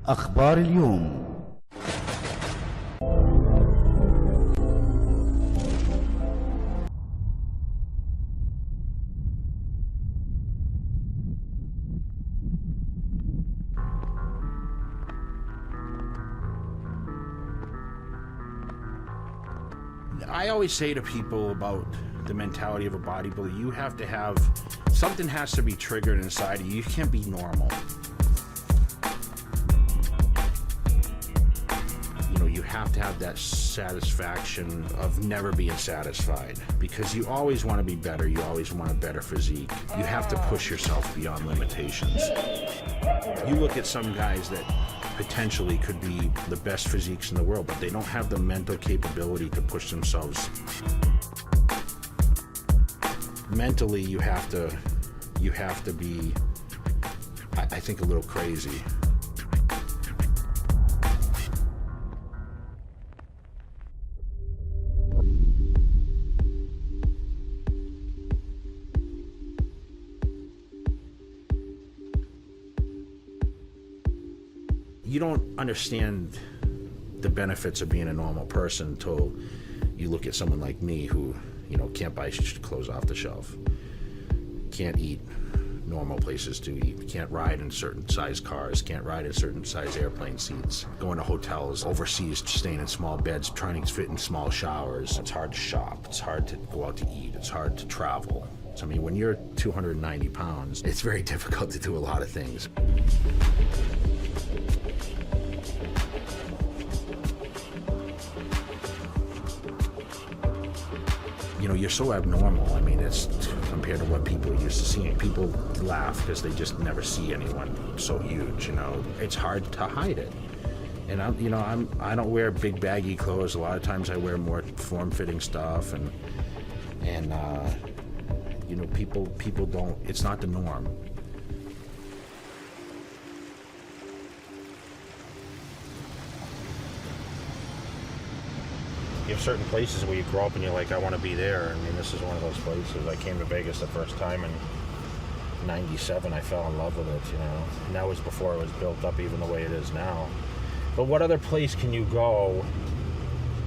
أخبار اليوم. I always say to people about the mentality of a bodybuilder, you have to have, something has to be triggered inside of you. You can't be normal. You know, you have to have that satisfaction of never being satisfied, because you always want to be better. You always want a better physique. You have to push yourself beyond limitations. You look at some guys that potentially could be the best physiques in the world, but they don't have the mental capability to push themselves. Mentally, you have to be, I think, a little crazy. You don't understand the benefits of being a normal person until you look at someone like me who, you know, can't buy clothes off the shelf, can't eat normal places to eat, can't ride in certain size cars, can't ride in certain size airplane seats, going to hotels overseas, staying in small beds, trying to fit in small showers. It's hard to shop, it's hard to go out to eat, it's hard to travel. So, I mean, when you're 290 pounds, it's very difficult to do a lot of things. You know, you're so abnormal. I mean, it's compared to what people are used to seeing. People laugh because they just never see anyone so huge, you know. It's hard to hide it. And I don't wear big baggy clothes. A lot of times I wear more form-fitting stuff, and you know, people don't, it's not the norm. You have certain places where you grow up and you're like, I want to be there. I mean, this is one of those places. I came to Vegas the first time in '97. I fell in love with it, you know. And that was before it was built up even the way it is now. But what other place can you go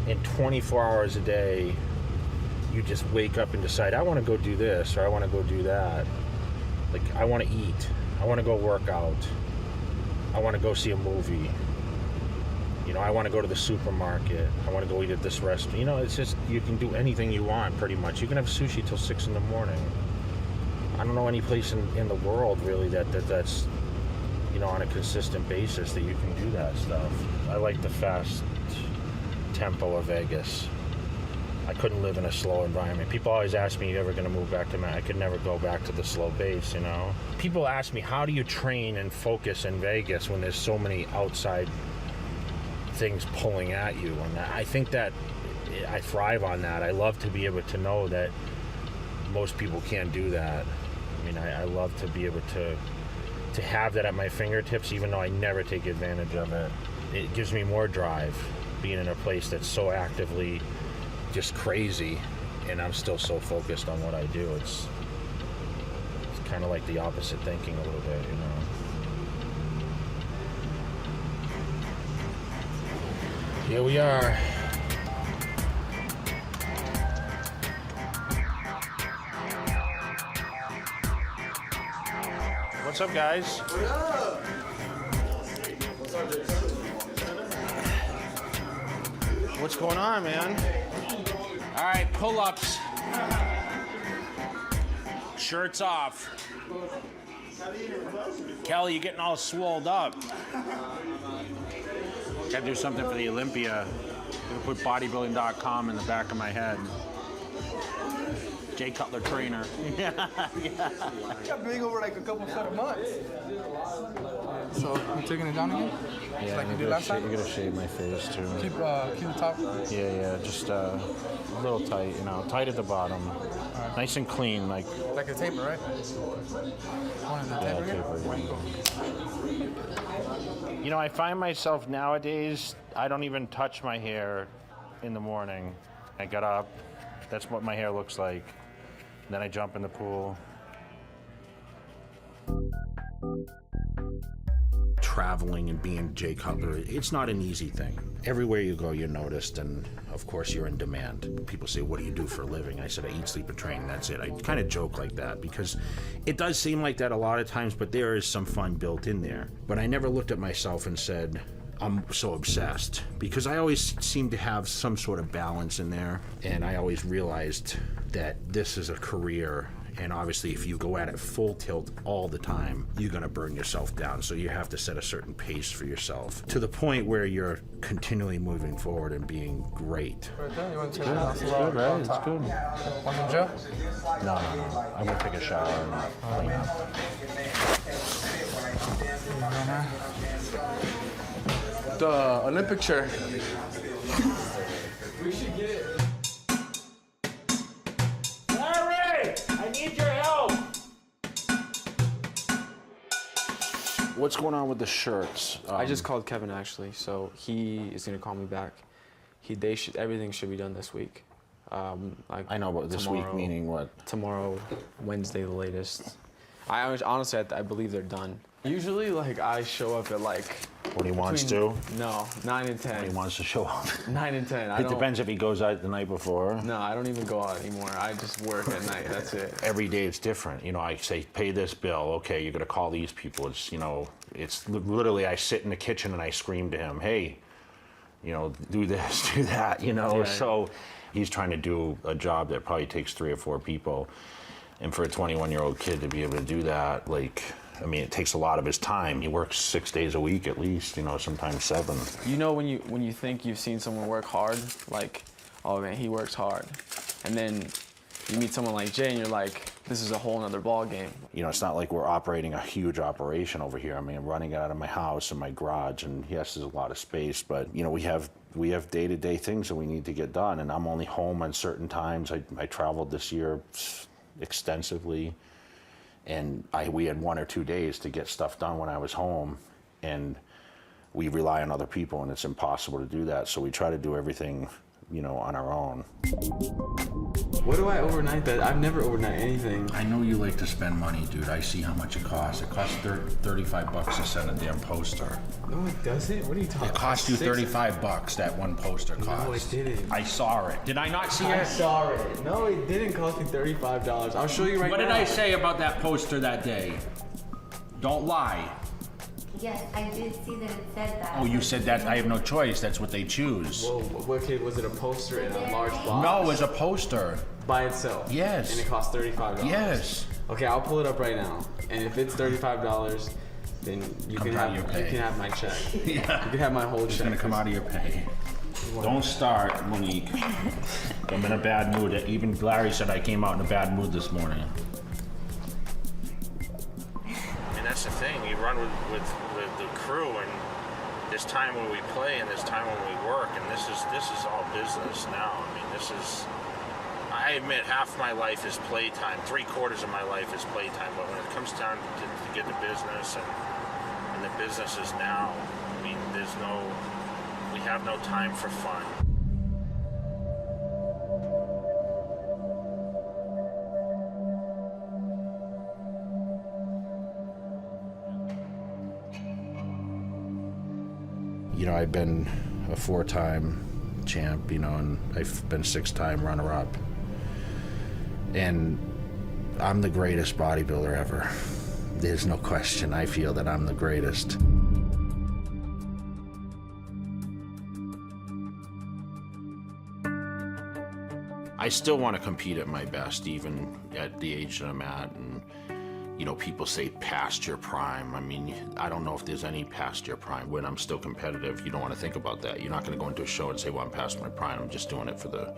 in 24 hours a day? You just wake up and decide, I want to go do this, or I want to go do that. Like, I want to eat. I want to go work out. I want to go see a movie. You know, I want to go to the supermarket. I want to go eat at this restaurant. You know, it's just, you can do anything you want, pretty much. You can have sushi till 6 in the morning. I don't know any place in the world, really, that's, you know, on a consistent basis that you can do that stuff. I like the fast tempo of Vegas. I couldn't live in a slow environment. People always ask me, you ever going to move back to I could never go back to the slow pace, you know? People ask me, how do you train and focus in Vegas when there's so many outside things pulling at you? And I think that I thrive on that. I love to be able to know that most people can't do that. I mean, I love to be able to have that at my fingertips, even though I never take advantage of it. It gives me more drive, being in a place that's so actively just crazy, and I'm still so focused on what I do. It's kind of like the opposite thinking a little bit, you know. Here we are. What's up, guys? What up? What's going on, man? All right, pull-ups. Shirts off. Kelly, you're getting all swolled up. Gotta do something for the Olympia. I'm gonna put bodybuilding.com in the back of my head. Jay Cutler trainer. Yeah. Got big over like a couple set of months. So you taking it down again? Yeah, like you did last time? You're gonna shave my face too. Keep the top. Yeah, just a little tight, you know, tight at the bottom. Right. Nice and clean, like a taper, right? One of the taper again? You know, I find myself nowadays, I don't even touch my hair in the morning. I get up, that's what my hair looks like. Then I jump in the pool. traveling and being Jay Cutler, it's not an easy thing. Everywhere you go, you're noticed, and of course you're in demand. People say, what do you do for a living? I said, I eat, sleep, and train, and that's it. I kind of joke like that because it does seem like that a lot of times, but there is some fun built in there. But I never looked at myself and said, I'm so obsessed, because I always seem to have some sort of balance in there, and I always realized that this is a career, and obviously if you go at it full tilt all the time, you're gonna burn yourself down. So you have to set a certain pace for yourself to the point where you're continually moving forward and being great. Right there, you want to take it? It's good, right? It's good. Want some Joe? No. I'm gonna take a shower and clean up. The Olympic chair. We should get it. Larry, I need your help. What's going on with the shirts? I just called Kevin actually, so he is gonna call me back. Everything should be done this week. Like I know, but this week meaning what? Tomorrow, Wednesday, the latest. Honestly, I believe they're done. Usually, like I show up at like. When he wants to? No, 9 and 10. When he wants to show up. 9 and 10. It depends if he goes out the night before. No, I don't even go out anymore. I just work at night. That's it. Every day it's different. You know, I say, pay this bill. Okay, you're gonna call these people. It's, you know, it's literally I sit in the kitchen and I scream to him, hey, you know, do this, do that, you know. Yeah. So he's trying to do a job that probably takes 3 or 4 people. And for a 21-year-old kid to be able to do that, like, I mean, it takes a lot of his time. He works 6 days a week at least, you know, sometimes 7. You know, when you think you've seen someone work hard, like, oh man, he works hard. And then you meet someone like Jay and you're like, this is a whole nother ball game. You know, it's not like we're operating a huge operation over here. I mean, I'm running it out of my house and my garage, and yes, there's a lot of space, but you know, we have day-to-day things that we need to get done, and I'm only home on certain times. I traveled this year extensively, and we had 1 or 2 days to get stuff done when I was home, and we rely on other people, and it's impossible to do that, so we try to do everything, you know, on our own. What do I overnight that? I've never overnight anything. I know you like to spend money, dude. I see how much it costs. It costs $35 to send a damn poster. No, it doesn't. What are you talking about? It cost you $35, that one poster cost. No, it didn't. I saw it. Did I not see it? I saw it. No, it didn't cost me $35. I'll show you right now. What did I say about that poster that day? Don't lie. Yes, I did see that it said that. Oh, you said that? I have no choice. That's what they choose. Whoa, what kid, was it a poster in a large box? No, it was a poster. By itself? Yes. And it cost $35? Yes. Okay, I'll pull it up right now. And if it's $35, then you can have my check. Yeah. You can have my whole check. It's gonna come out of your pay. Don't start, Monique. I'm in a bad mood. Even Larry said I came out in a bad mood this morning. And that's the thing. You run with the crew, and there's time when we play and there's time when we work, and this is all business now. I mean, this is. I admit half my life is playtime. 3/4 of my life is playtime. But when it comes down to get the business and the business is now, I mean, we have no time for fun. You know, I've been a 4-time champ, you know, and I've been 6-time runner-up. And I'm the greatest bodybuilder ever. There's no question. I feel that I'm the greatest. I still want to compete at my best, even at the age that I'm at. And, you know, people say past your prime. I mean, I don't know if there's any past your prime. When I'm still competitive, you don't want to think about that. You're not going to go into a show and say, well, I'm past my prime. I'm just doing it for the,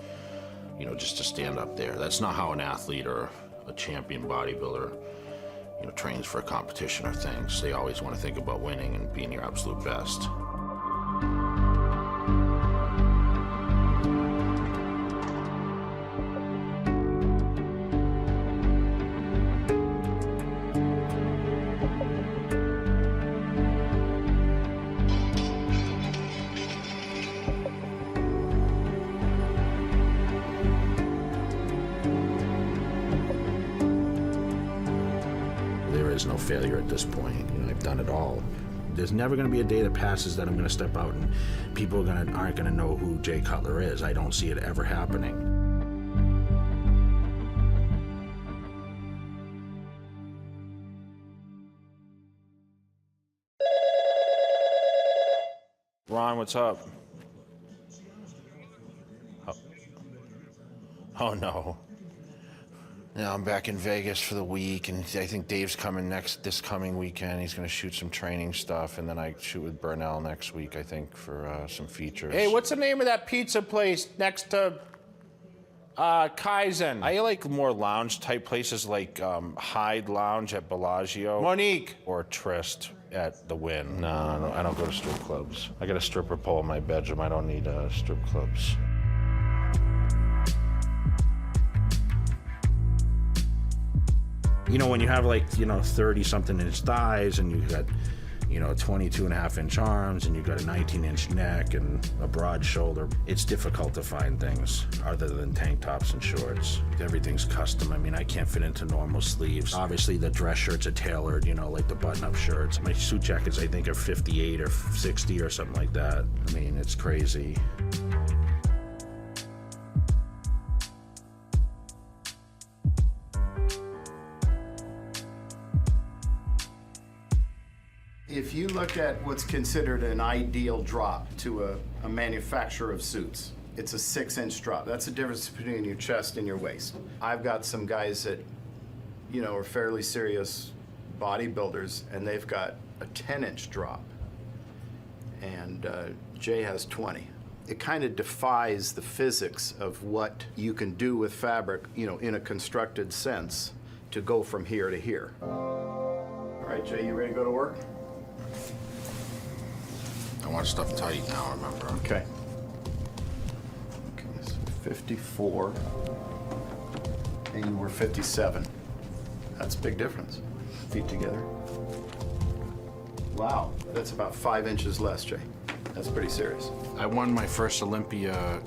you know, just to stand up there. That's not how an athlete or a champion bodybuilder, you know, trains for a competition or things. They always want to think about winning and being your absolute best. There is no failure at this point. You know, I've done it all. There's never going to be a day that passes that I'm going to step out and people aren't going to know who Jay Cutler is. I don't see it ever happening. Ron, what's up? Oh no. Yeah, I'm back in Vegas for the week, and I think Dave's coming this coming weekend. He's going to shoot some training stuff, and then I shoot with Burnell next week, I think, for some features. Hey, what's the name of that pizza place next to Kaizen? I like more lounge-type places like Hyde Lounge at Bellagio. Monique! Or Trist at the Wynn. No, I don't go to strip clubs. I got a stripper pole in my bedroom. I don't need strip clubs. You know, when you have like, 30-something inch thighs and you got, 22.5-inch arms and you got a 19-inch neck and a broad shoulder, it's difficult to find things other than tank tops and shorts. Everything's custom. I mean, I can't fit into normal sleeves. Obviously, the dress shirts are tailored, like the button-up shirts. My suit jackets, I think, are 58 or 60 or something like that. I mean, it's crazy. If you look at what's considered an ideal drop to a manufacturer of suits, it's a 6-inch drop. That's the difference between your chest and your waist. I've got some guys that, are fairly serious bodybuilders, and they've got a 10-inch drop. And Jay has 20. It kind of defies the physics of what you can do with fabric, in a constructed sense, to go from here to here. All right, Jay, you ready to go to work? I want stuff tight now, remember? Okay. So 54, and you were 57. That's a big difference. Feet together. Wow, that's about 5 inches less, Jay. That's pretty serious. I won my first Olympia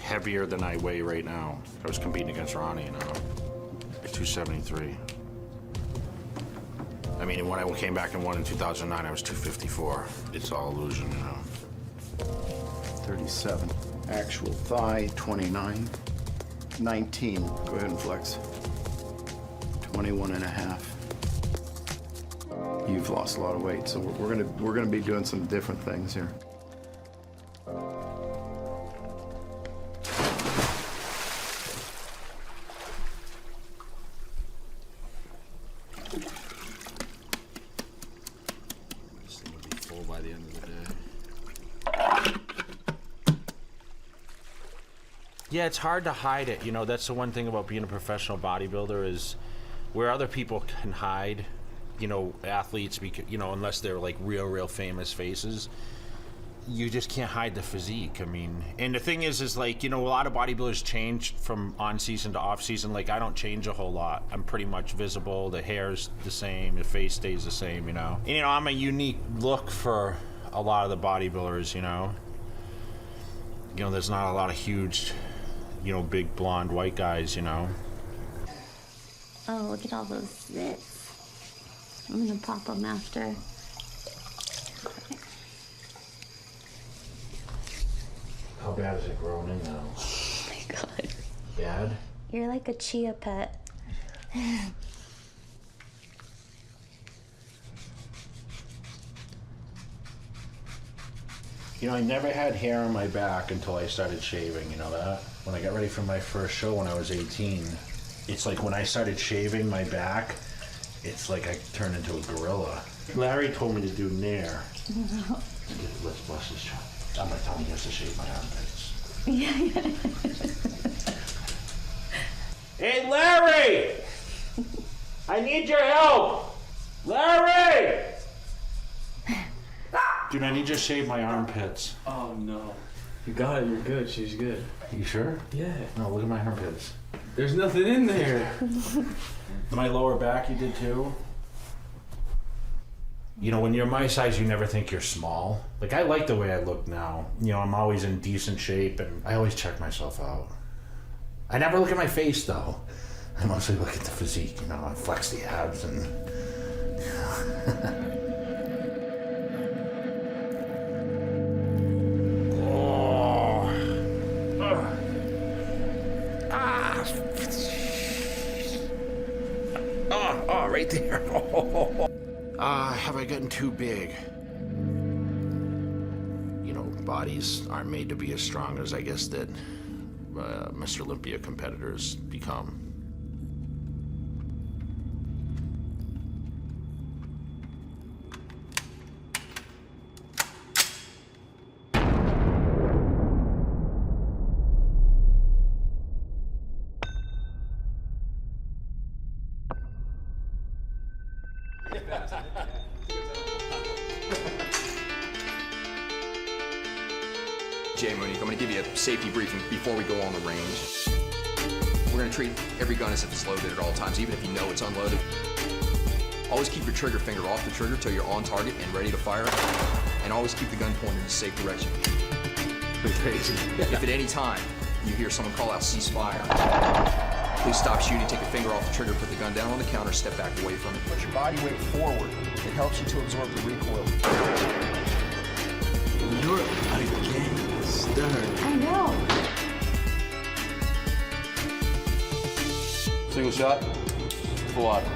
heavier than I weigh right now. I was competing against Ronnie, 273. I mean, when I came back and won in 2009, I was 254. It's all illusion, 37. Actual thigh, 29. 19. Go ahead and flex. 21 and a half. You've lost a lot of weight, so we're gonna be doing some different things here. Yeah, it's hard to hide it. That's the one thing about being a professional bodybuilder is where other people can hide, athletes, because, unless they're like real famous faces, you just can't hide the physique. I mean, and the thing is like, a lot of bodybuilders change from on season to off season. Like, I don't change a whole lot. I'm pretty much visible. The hair's the same. The face stays the same, And, I'm a unique look for a lot of the bodybuilders, There's not a lot of huge, big blonde white guys, Oh, look at all those zits. I'm gonna pop them after. How bad is it growing in now? Oh my god. Bad? You're like a chia pet. I never had hair on my back until I started shaving, that? When I got ready for my first show when I was 18, it's like when I started shaving my back, it's like I turned into a gorilla. Larry told me to do Nair. Let's bust his shot. I'm gonna tell him he has to shave my armpits. Yeah. Hey, Larry! I need your help! Larry! Dude, I need you to shave my armpits. Oh no. You got it, you're good, she's good. You sure? Yeah. No, look at my armpits. There's nothing in there. My lower back you did too? When you're my size, you never think you're small. Like, I like the way I look now. I'm always in decent shape and I always check myself out. I never look at my face though. I mostly look at the physique, I flex the abs and, Have I gotten too big? You know, bodies aren't made to be as strong as I guess that Mr. Olympia competitors become. Jay Monique, I'm going to give you a safety briefing before we go on the range. We're going to treat every gun as if it's loaded at all times, even if you know it's unloaded. Always keep your trigger finger off the trigger till you're on target and ready to fire. And always keep the gun pointed in a safe direction. Pretty crazy. If at any time you hear someone call out ceasefire, please stop shooting, take your finger off the trigger, put the gun down on the counter, step back away from it. Put your body weight forward. It helps you to absorb the recoil. You're a gangster. I know. Single shot, full auto.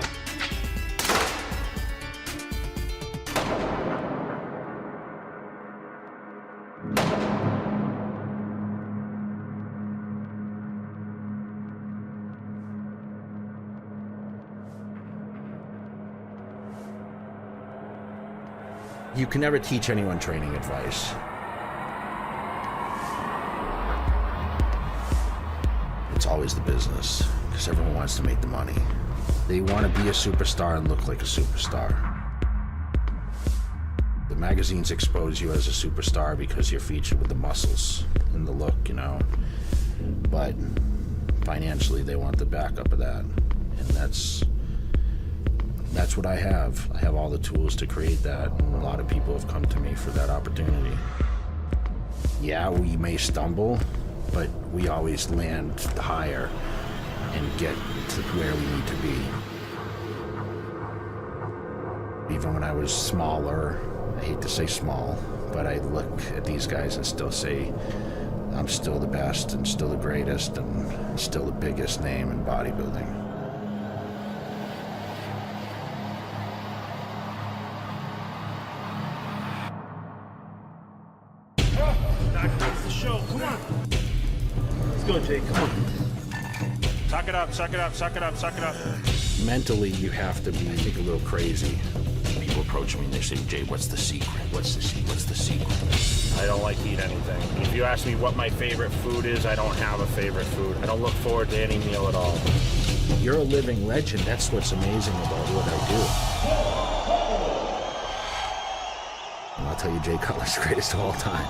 You can never teach anyone training advice. It's always the business, because everyone wants to make the money. They want to be a superstar and look like a superstar. The magazines expose you as a superstar because you're featured with the muscles and the look, you know. But financially, they want the backup of that. And that's what I have. I have all the tools to create that, and a lot of people have come to me for that opportunity. Yeah, we may stumble, but we always land higher and get to where we need to be. Even when I was smaller, I hate to say small, but I look at these guys and still say, I'm still the best and still the greatest and still the biggest name in bodybuilding. Go, Jake, come on. Suck it up, suck it up, suck it up, suck it up. Mentally, you have to be, I think, a little crazy. People approach me and they say, Jay, what's the secret? What's the secret? What's the secret? I don't like to eat anything. If you ask me what my favorite food is, I don't have a favorite food. I don't look forward to any meal at all. You're a living legend. That's what's amazing about what I do. And I'll tell you, Jay Cutler's the greatest of all time.